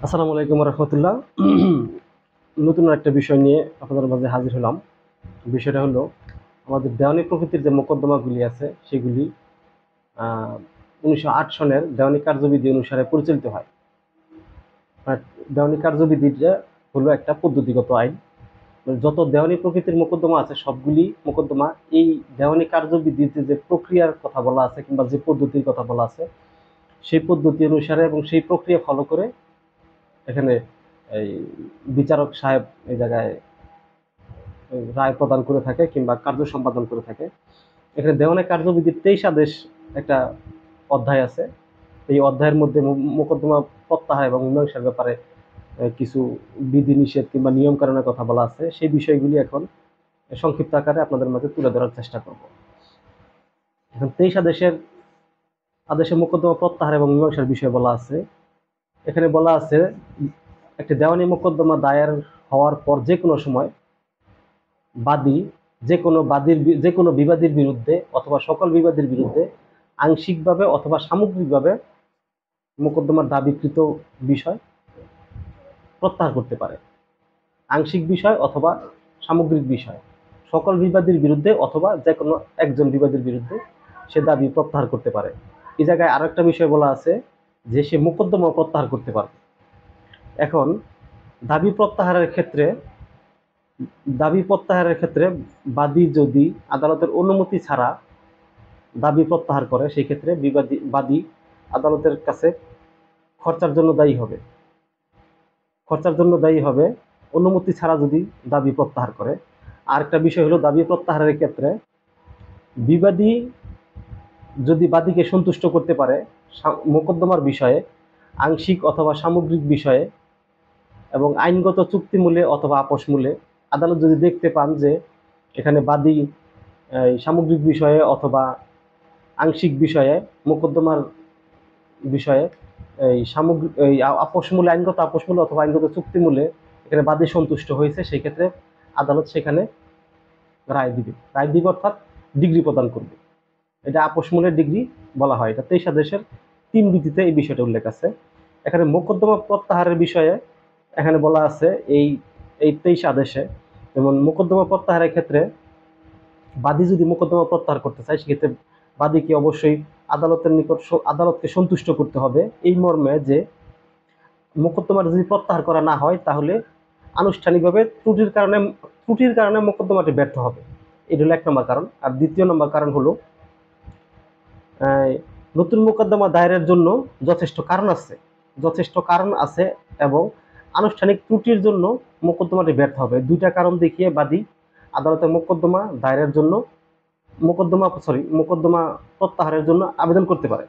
আসসালামু আলাইকুম রহমতুল্লাহ। নতুন একটা বিষয় নিয়ে আপনাদের মাঝে হাজির হলাম। বিষয়টা হলো আমাদের দেওয়ানি প্রকৃতির যে মোকদ্দমাগুলি আছে সেগুলি 1908 সনের দেওয়ানি কার্যবিধি অনুসারে পরিচালিত হয়। আর দেওয়ানি কার্যবিধিটা হলো একটা পদ্ধতিগত আইন। যত দেওয়ানি প্রকৃতির মোকদ্দমা আছে সবগুলি মোকদ্দমা এই দেওয়ানি কার্যবিধিতে যে প্রক্রিয়ার কথা বলা আছে কিংবা যে পদ্ধতির কথা বলা আছে সেই পদ্ধতি অনুসারে এবং সেই প্রক্রিয়া ফলো করে এখানে এই বিচারক সাহেব এই জায়গায় রায় প্রদান করে থাকে কিংবা কার্য সম্পাদন করে থাকে। এখানে দেওয়ানি কার্যবিধির 23 আদেশ একটা অধ্যায় আছে। এই অধ্যায়ের মধ্যে মোকদ্দমা প্রত্যাহার এবং মীমাংসার ব্যাপারে কিছু বিধিনিষেধ কিংবা নিয়ম কানুনের কথা বলা আছে। সেই বিষয়গুলি এখন সংক্ষিপ্ত আকারে আপনাদের মাঝে তুলে ধরার চেষ্টা করব। এখন 23 আদেশে মোকদ্দমা প্রত্যাহার এবং মীমাংসার বিষয়ে বলা আছে। এখানে বলা আছে একটি দেওয়ানি মোকদ্দমা দায়ের হওয়ার পর যে কোনো সময় বাদী যে কোনো বিবাদীর বিরুদ্ধে অথবা সকল বিবাদীর বিরুদ্ধে আংশিকভাবে অথবা সামগ্রিকভাবে মোকদ্দমার দাবিকৃত বিষয় প্রত্যাহার করতে পারে। আংশিক বিষয় অথবা সামগ্রিক বিষয় সকল বিবাদীর বিরুদ্ধে অথবা যে কোনো একজন বিবাদীর বিরুদ্ধে সে দাবি প্রত্যাহার করতে পারে। এই জায়গায় আরো একটা বিষয় বলা আছে যে সে মোকদ্দমা প্রত্যাহার করতে পারবে। এখন দাবি প্রত্যাহারের ক্ষেত্রে বাদী যদি আদালতের অনুমতি ছাড়া দাবি প্রত্যাহার করে সেই ক্ষেত্রে বাদী আদালতের কাছে খরচার জন্য দায়ী হবে অনুমতি ছাড়া যদি দাবি প্রত্যাহার করে। আরেকটা বিষয় হলো দাবি প্রত্যাহারের ক্ষেত্রে বিবাদী যদি বাদীকে সন্তুষ্ট করতে পারে মোকদ্দমার বিষয়ে আংশিক অথবা সামগ্রিক বিষয়ে এবং আইনগত চুক্তিমূলে অথবা আপোষমূলে আদালত যদি দেখতে পান যে এখানে বাদী সামগ্রিক বিষয়ে অথবা আংশিক বিষয়ে মোকদ্দমার বিষয়ে এই আপোষমূলে আইনগত আপোষমূলে অথবা আইনগত চুক্তিমূলে এখানে বাদী সন্তুষ্ট হয়েছে, সেই ক্ষেত্রে আদালত সেখানে রায় দিবে অর্থাৎ ডিগ্রি প্রদান করবে। এটা আপোষমূলের ডিগ্রি বলা হয়। এটা 23 আদেশের 3 বিধিতে এই বিষয়টা উল্লেখ আছে। এখানে মোকদ্দমা প্রত্যাহারের বিষয়ে এখানে বলা আছে এই 23 আদেশে, যেমন মোকদ্দমা প্রত্যাহারের ক্ষেত্রে বাদী যদি মোকদ্দমা প্রত্যাহার করতে চায় সেক্ষেত্রে বাদীকে অবশ্যই আদালতকে সন্তুষ্ট করতে হবে এই মর্মে যে মোকদ্দমা যদি প্রত্যাহার করা না হয় তাহলে আনুষ্ঠানিকভাবে ত্রুটির কারণে মোকদ্দমাটি ব্যর্থ হবে। এটা হলো 1 নম্বর কারণ। আর 2য় নম্বর কারণ হলো নতুন মোকদ্দমা দায়েরের জন্য যথেষ্ট কারণ আছে এবং আনুষ্ঠানিক ত্রুটির জন্য মোকদ্দমাটি ব্যর্থ হবে। 2টা কারণ দেখিয়ে বাদী আদালতে মোকদ্দমা প্রত্যাহারের জন্য আবেদন করতে পারে।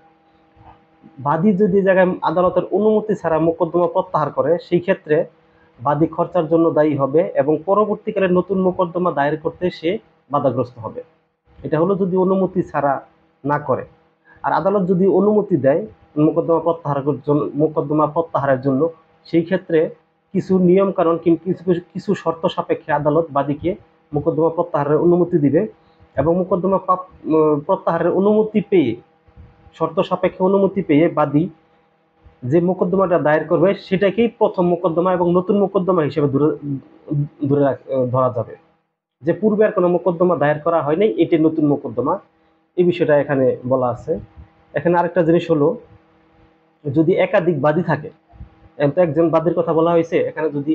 বাদী যদি জায়গায় আদালতের অনুমতি ছাড়া মোকদ্দমা প্রত্যাহার করে সেই ক্ষেত্রে বাদী খরচার জন্য দায়ী হবে এবং পরবর্তীকালে নতুন মোকদ্দমা দায়ের করতে সে বাধাগ্রস্ত হবে। এটা হলো যদি অনুমতি ছাড়া না করে। আর আদালত যদি অনুমতি দেয় মোকদ্দমা প্রত্যাহারের জন্য সেই ক্ষেত্রে কিছু নিয়ম কানুন কিছু শর্ত সাপেক্ষে আদালত বাদীকে মোকদ্দমা প্রত্যাহারের অনুমতি দিবে এবং মোকদ্দমা প্রত্যাহারের শর্ত সাপেক্ষে অনুমতি পেয়ে বাদী যে মোকদ্দমাটা দায়ের করবে সেটাকেই প্রথম মোকদ্দমা এবং নতুন মোকদ্দমা হিসেবে ধরা যাবে। যে পূর্বে আর কোনো মোকদ্দমা দায়ের করা হয়নি এটি নতুন মোকদ্দমা, এই বিষয়টা এখানে বলা আছে। এখানে আরেকটা জিনিস হলো যদি একাধিক বাদী থাকে, একজন বাদীর কথা বলা হয়েছে, এখানে যদি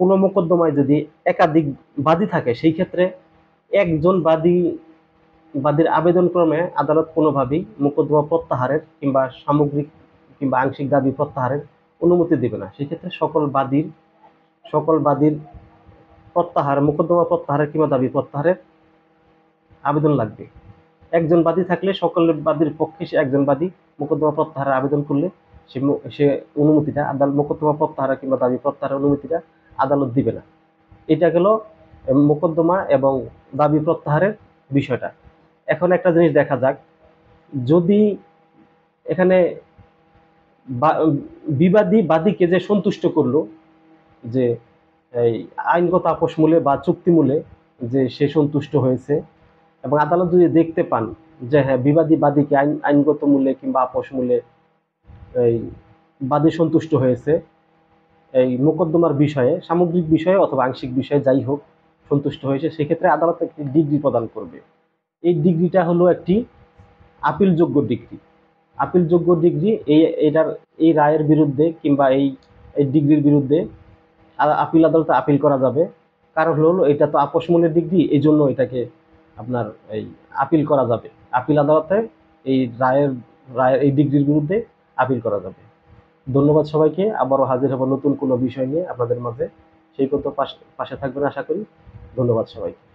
কোনো মোকদ্দমায় যদি একাধিক বাদী থাকে সেই ক্ষেত্রে একজন বাদীর আবেদন ক্রমে আদালত কোনোভাবেই মোকদ্দমা প্রত্যাহারের কিংবা সামগ্রিক কিংবা আংশিক দাবি প্রত্যাহারের অনুমতি দেবে না। সেক্ষেত্রে সকল বাদীর মোকদ্দমা প্রত্যাহারের কিংবা দাবি প্রত্যাহারের আবেদন লাগবে। একজন বাদী থাকলে সকল বাদীর পক্ষে সে একজন বাদী মোকদ্দমা প্রত্যাহারের আবেদন করলে সে অনুমতিটা মোকদ্দমা প্রত্যাহার কিংবা দাবি প্রত্যাহারের অনুমতিটা আদালত দিবে না। এটা গেল মোকদ্দমা এবং দাবি প্রত্যাহারের বিষয়টা। এখন একটা জিনিস দেখা যাক, যদি এখানে বাদীকে যে সন্তুষ্ট করলো যে এই আইনগত আপোষমূলে বা চুক্তিমূলে যে সে সন্তুষ্ট হয়েছে এবং আদালত যদি দেখতে পান যে হ্যাঁ বাদীকে আইনগত মূল্যে কিংবা আপোষ মূল্যে এই বাদী সন্তুষ্ট হয়েছে এই মোকদ্দমার বিষয়ে, সামগ্রিক বিষয়ে অথবা আংশিক বিষয়ে যাই হোক সন্তুষ্ট হয়েছে, সেক্ষেত্রে আদালত একটি ডিগ্রি প্রদান করবে। এই ডিগ্রিটা হলো একটি আপিলযোগ্য ডিগ্রি। আপিলযোগ্য ডিগ্রি এটার এই রায়ের বিরুদ্ধে কিংবা এই ডিগ্রির বিরুদ্ধে আপিল আদালতে আপিল করা যাবে। কারণ হলো এটা তো আপসমনের ডিগ্রি, এই জন্য এটাকে আপনার এই আপিল করা যাবে। আপিল আদালতে এই রায়ের এই ডিগ্রির বিরুদ্ধে আপিল করা যাবে। ধন্যবাদ সবাইকে। আবারও হাজির হব নতুন কোনো বিষয় নিয়ে আপনাদের মাঝে। সেই পর্যন্ত পাশে থাকবেন আশা করি। ধন্যবাদ সবাইকে।